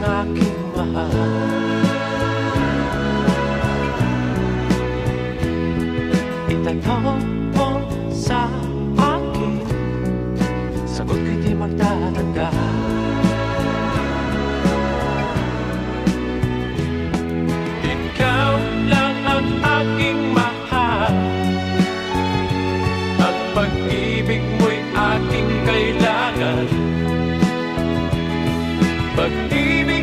aking mahal. Itanong mo sa akin, sagot ko'y di magtatanda. Ikaw lang ang aking mahal, at pag-ibig mo'y aking kailangan. Pag-ibig